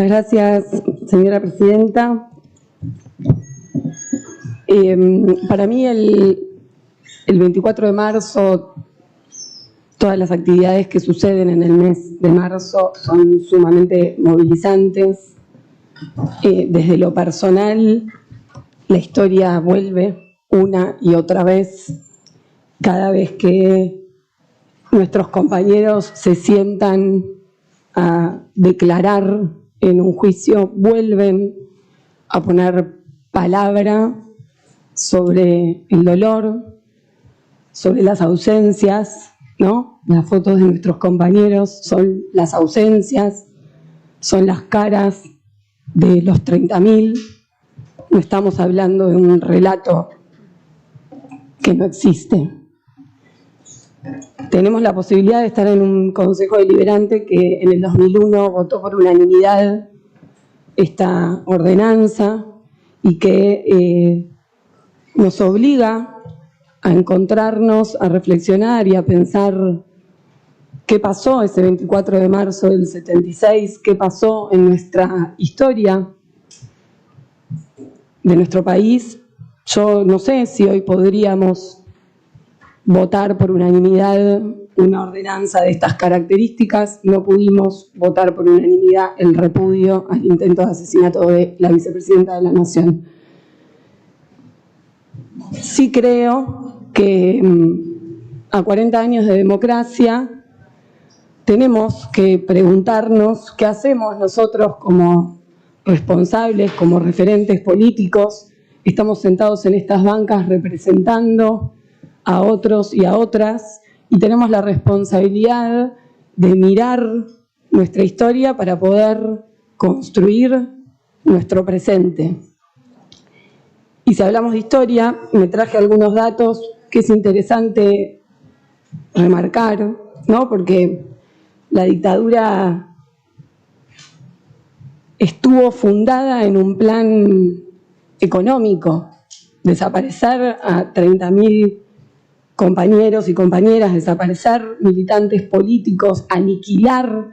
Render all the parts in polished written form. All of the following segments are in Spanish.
Gracias, señora presidenta. Para mí el 24 de marzo, todas las actividades que suceden en el mes de marzo son sumamente movilizantes. Desde lo personal, la historia vuelve una y otra vez, cada vez que nuestros compañeros se sientan a declarar en un juicio, vuelven a poner palabra sobre el dolor, sobre las ausencias, ¿no? Las fotos de nuestros compañeros son las ausencias, son las caras de los 30.000. No estamos hablando de un relato que no existe. Tenemos la posibilidad de estar en un consejo deliberante que en el 2001 votó por unanimidad esta ordenanza y que nos obliga a encontrarnos, a reflexionar y a pensar qué pasó ese 24 de marzo del 76, qué pasó en nuestra historia de nuestro país. Yo no sé si hoy podríamos votar por unanimidad una ordenanza de estas características. No pudimos votar por unanimidad el repudio al intento de asesinato de la vicepresidenta de la Nación. Sí creo que a 40 años de democracia tenemos que preguntarnos qué hacemos nosotros como responsables, como referentes políticos. Estamos sentados en estas bancas representando a otros y a otras, y tenemos la responsabilidad de mirar nuestra historia para poder construir nuestro presente. Y si hablamos de historia, me traje algunos datos que es interesante remarcar, ¿no? Porque la dictadura estuvo fundada en un plan económico, desaparecer a 30.000 compañeros y compañeras, desaparecer militantes políticos, aniquilar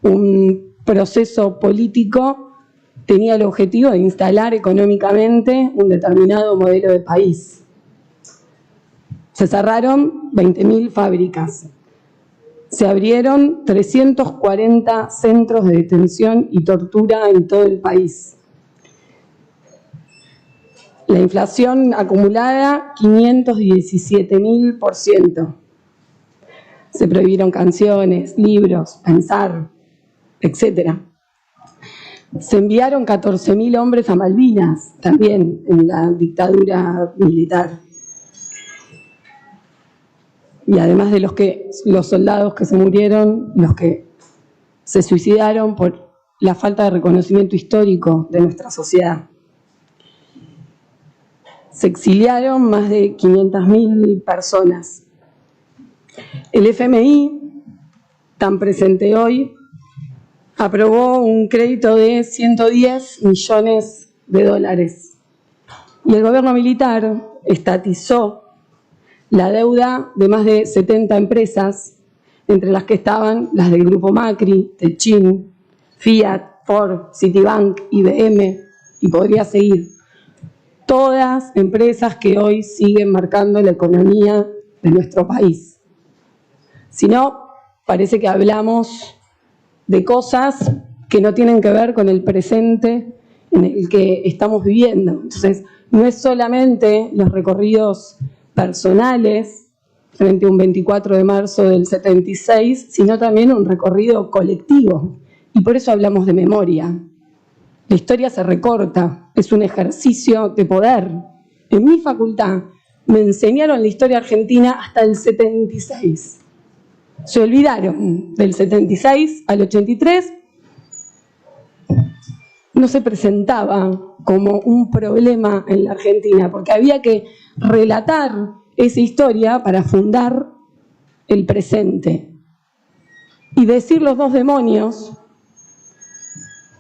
un proceso político, tenía el objetivo de instalar económicamente un determinado modelo de país. Se cerraron 20.000 fábricas, se abrieron 340 centros de detención y tortura en todo el país. La inflación acumulada, 517.000%. Se prohibieron canciones, libros, pensar, etc. Se enviaron 14.000 hombres a Malvinas, también en la dictadura militar. Y además de los soldados que se murieron, los que se suicidaron por la falta de reconocimiento histórico de nuestra sociedad. Se exiliaron más de 500.000 personas. El FMI, tan presente hoy, aprobó un crédito de 110 millones de dólares. Y el gobierno militar estatizó la deuda de más de 70 empresas, entre las que estaban las del Grupo Macri, Techin, Fiat, Ford, Citibank, IBM, y podría seguir. Todas empresas que hoy siguen marcando la economía de nuestro país. Si no, parece que hablamos de cosas que no tienen que ver con el presente en el que estamos viviendo. Entonces, no es solamente los recorridos personales frente a un 24 de marzo del 76, sino también un recorrido colectivo. Y por eso hablamos de memoria. La historia se recorta, es un ejercicio de poder. En mi facultad me enseñaron la historia argentina hasta el 76. Se olvidaron del 76 al 83. No se presentaba como un problema en la Argentina, porque había que relatar esa historia para fundar el presente. Y decir los dos demonios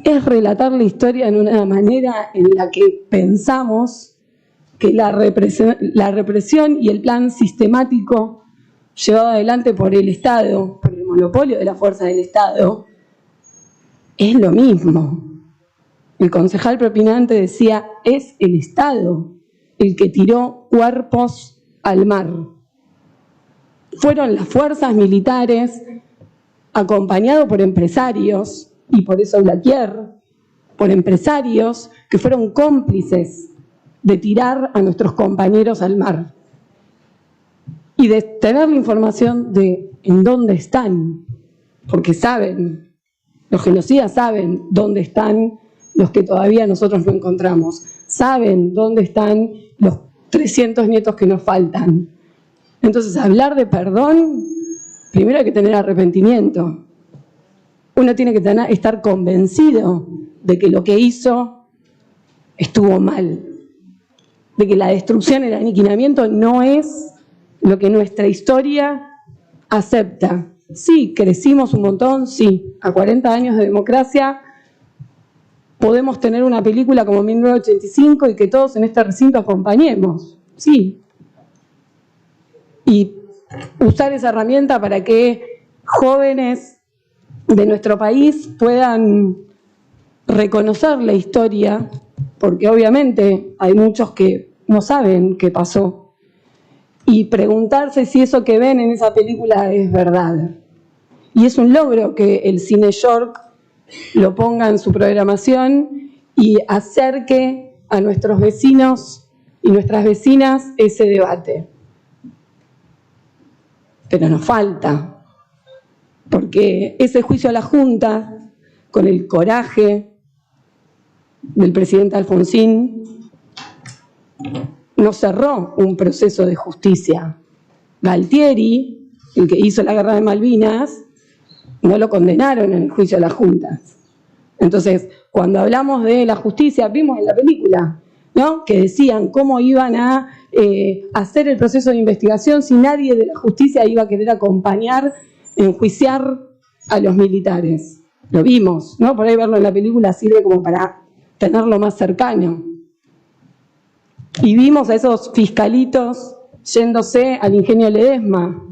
es relatar la historia en una manera en la que pensamos que la represión y el plan sistemático llevado adelante por el Estado, por el monopolio de la fuerza del Estado, es lo mismo. El concejal propinante decía, es el Estado el que tiró cuerpos al mar. Fueron las fuerzas militares, acompañados por empresarios, y por eso Blaquier, por empresarios que fueron cómplices de tirar a nuestros compañeros al mar. Y de tener la información de en dónde están, porque saben, los genocidas saben dónde están los que todavía nosotros no encontramos, saben dónde están los 300 nietos que nos faltan. Entonces, hablar de perdón, primero hay que tener arrepentimiento. Uno tiene que estar convencido de que lo que hizo estuvo mal, de que la destrucción, el aniquilamiento no es lo que nuestra historia acepta. Sí, crecimos un montón, sí, a 40 años de democracia podemos tener una película como 1985 y que todos en este recinto acompañemos, sí. Y usar esa herramienta para que jóvenes de nuestro país puedan reconocer la historia, porque obviamente hay muchos que no saben qué pasó, y preguntarse si eso que ven en esa película es verdad. Y es un logro que el Cine York lo ponga en su programación y acerque a nuestros vecinos y nuestras vecinas ese debate. Pero nos falta, porque ese juicio a la Junta, con el coraje del presidente Alfonsín, no cerró un proceso de justicia. Galtieri, el que hizo la guerra de Malvinas, no lo condenaron en el juicio a las juntas. Entonces, cuando hablamos de la justicia, vimos en la película, ¿no?, que decían cómo iban a hacer el proceso de investigación si nadie de la justicia iba a querer acompañar, enjuiciar a los militares. Lo vimos, ¿no? Por ahí verlo en la película sirve como para tenerlo más cercano. Y vimos a esos fiscalitos yéndose al ingenio Ledesma,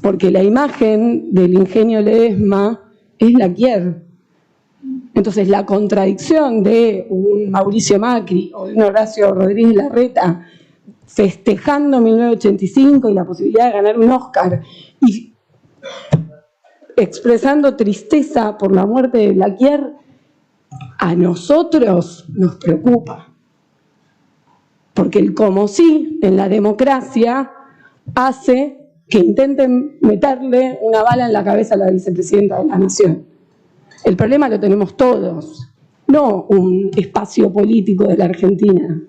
porque la imagen del ingenio Ledesma es Blaquier. Entonces, la contradicción de un Mauricio Macri o de un Horacio Rodríguez Larreta festejando 1985 y la posibilidad de ganar un Oscar y expresando tristeza por la muerte de Blaquier, a nosotros nos preocupa. Porque el como sí en la democracia hace que intenten meterle una bala en la cabeza a la vicepresidenta de la Nación. El problema lo tenemos todos, no un espacio político de la Argentina.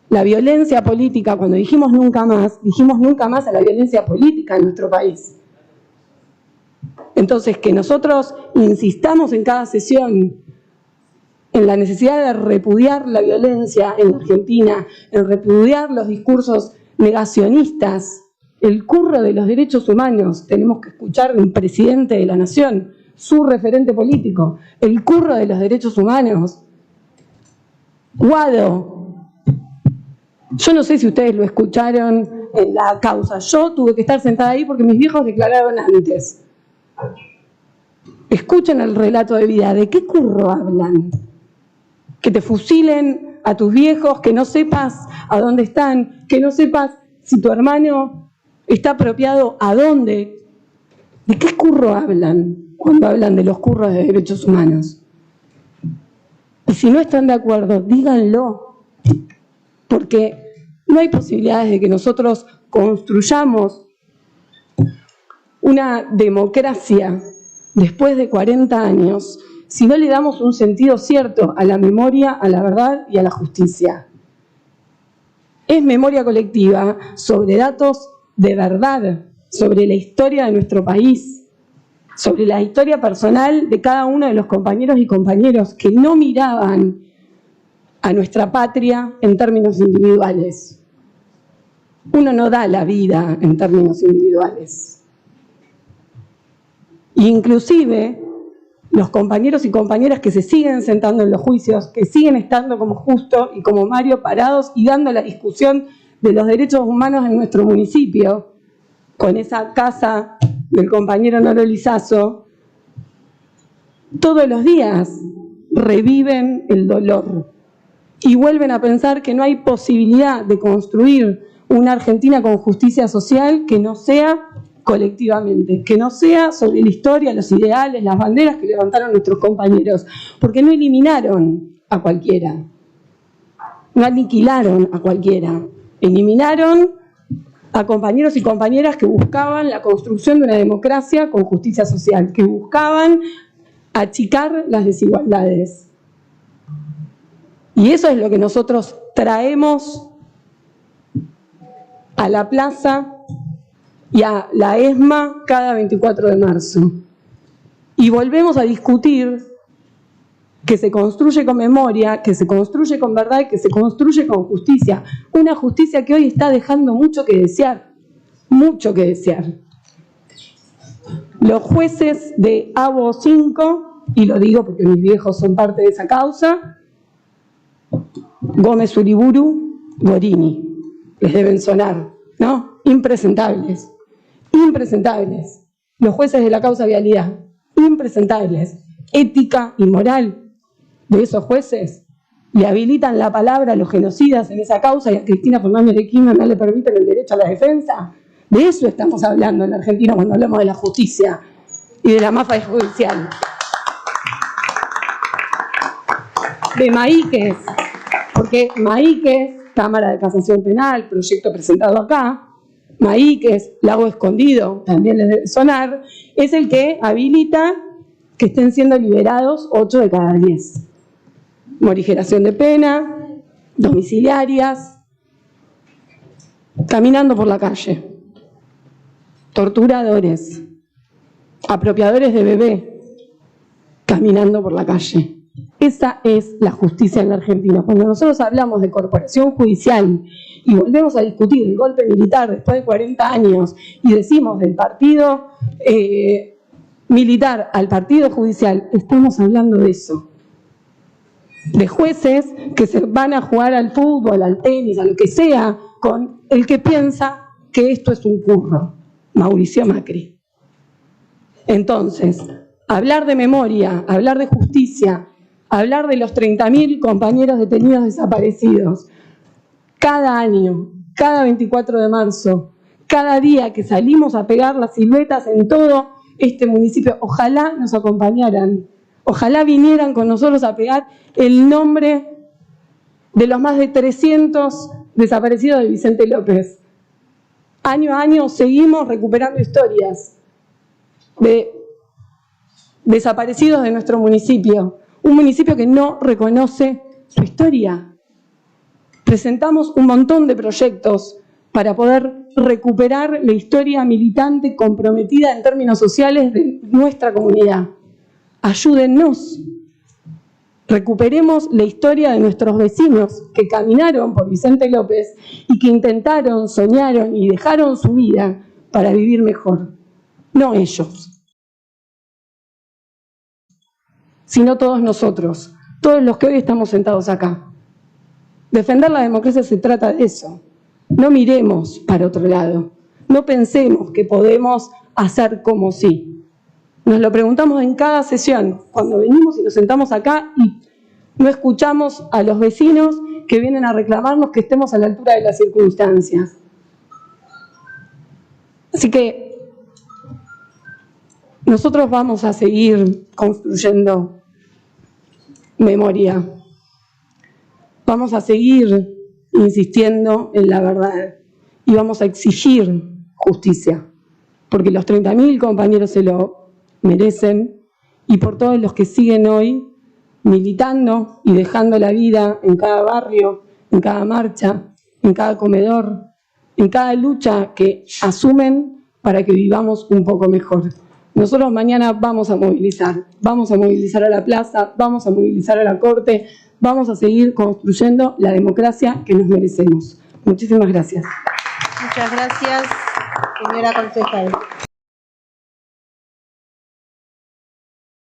La violencia política, cuando dijimos nunca más a la violencia política en nuestro país. Entonces, que nosotros insistamos en cada sesión en la necesidad de repudiar la violencia en la Argentina, en repudiar los discursos negacionistas, el curro de los derechos humanos, tenemos que escuchar a un presidente de la Nación, su referente político, el curro de los derechos humanos. Guado, yo no sé si ustedes lo escucharon en la causa, yo tuve que estar sentada ahí porque mis viejos declararon antes. Escuchen el relato de vida, ¿de qué curro hablan? Que te fusilen a tus viejos, que no sepas a dónde están, que no sepas si tu hermano está apropiado a dónde. ¿De qué curro hablan cuando hablan de los curros de derechos humanos? Y si no están de acuerdo, díganlo, porque no hay posibilidades de que nosotros construyamos una democracia después de 40 años si no le damos un sentido cierto a la memoria, a la verdad y a la justicia. Es memoria colectiva sobre datos de verdad, sobre la historia de nuestro país, sobre la historia personal de cada uno de los compañeros y compañeras que no miraban a nuestra patria en términos individuales. Uno no da la vida en términos individuales. Inclusive, los compañeros y compañeras que se siguen sentando en los juicios, que siguen estando como Justo y como Mario parados y dando la discusión de los derechos humanos en nuestro municipio, con esa casa del compañero Noro Lizazo, todos los días reviven el dolor y vuelven a pensar que no hay posibilidad de construir una Argentina con justicia social que no sea colectivamente, que no sea sobre la historia, los ideales, las banderas que levantaron nuestros compañeros, porque no eliminaron a cualquiera, no aniquilaron a cualquiera, eliminaron a compañeros y compañeras que buscaban la construcción de una democracia con justicia social, que buscaban achicar las desigualdades. Y eso es lo que nosotros traemos a la plaza y a la ESMA cada 24 de marzo. Y volvemos a discutir que se construye con memoria, que se construye con verdad y que se construye con justicia. Una justicia que hoy está dejando mucho que desear, mucho que desear. Los jueces de ABO 5, y lo digo porque mis viejos son parte de esa causa, Gómez Uriburu, Gorini, les deben sonar, ¿no? Impresentables, impresentables. Los jueces de la causa vialidad, impresentables. Ética y moral de esos jueces le habilitan la palabra a los genocidas en esa causa y a Cristina Fernández de Kirchner no le permiten el derecho a la defensa. De eso estamos hablando en Argentina cuando hablamos de la justicia y de la mafia judicial. De Maíquez, porque Maíquez, Cámara de Casación Penal, proyecto presentado acá, Maíquez, Lago Escondido, también les debe sonar, es el que habilita que estén siendo liberados 8 de cada 10. Morigeración de pena, domiciliarias, caminando por la calle, torturadores, apropiadores de bebé, caminando por la calle. Esa es la justicia en la Argentina. Cuando nosotros hablamos de corporación judicial y volvemos a discutir el golpe militar después de 40 años y decimos del partido militar al partido judicial, estamos hablando de eso. De jueces que se van a jugar al fútbol, al tenis, a lo que sea, con el que piensa que esto es un curro, Mauricio Macri. Entonces, hablar de memoria, hablar de justicia, hablar de los 30.000 compañeros detenidos desaparecidos, cada año, cada 24 de marzo, cada día que salimos a pegar las siluetas en todo este municipio, ojalá nos acompañaran, ojalá vinieran con nosotros a pegar el nombre de los más de 300 desaparecidos de Vicente López. Año a año seguimos recuperando historias de desaparecidos de nuestro municipio, un municipio que no reconoce su historia. Presentamos un montón de proyectos para poder recuperar la historia militante comprometida en términos sociales de nuestra comunidad. Ayúdennos. Recuperemos la historia de nuestros vecinos que caminaron por Vicente López y que intentaron, soñaron y dejaron su vida para vivir mejor. No ellos, sino todos nosotros, todos los que hoy estamos sentados acá. Defender la democracia se trata de eso. No miremos para otro lado. No pensemos que podemos hacer como si. Nos lo preguntamos en cada sesión, cuando venimos y nos sentamos acá y no escuchamos a los vecinos que vienen a reclamarnos que estemos a la altura de las circunstancias. Así que nosotros vamos a seguir construyendo memoria. Vamos a seguir insistiendo en la verdad y vamos a exigir justicia, porque los 30.000 compañeros se lo merecen y por todos los que siguen hoy militando y dejando la vida en cada barrio, en cada marcha, en cada comedor, en cada lucha que asumen para que vivamos un poco mejor. Nosotros mañana vamos a movilizar a la plaza, vamos a movilizar a la Corte, vamos a seguir construyendo la democracia que nos merecemos. Muchísimas gracias. Muchas gracias, señora concejal.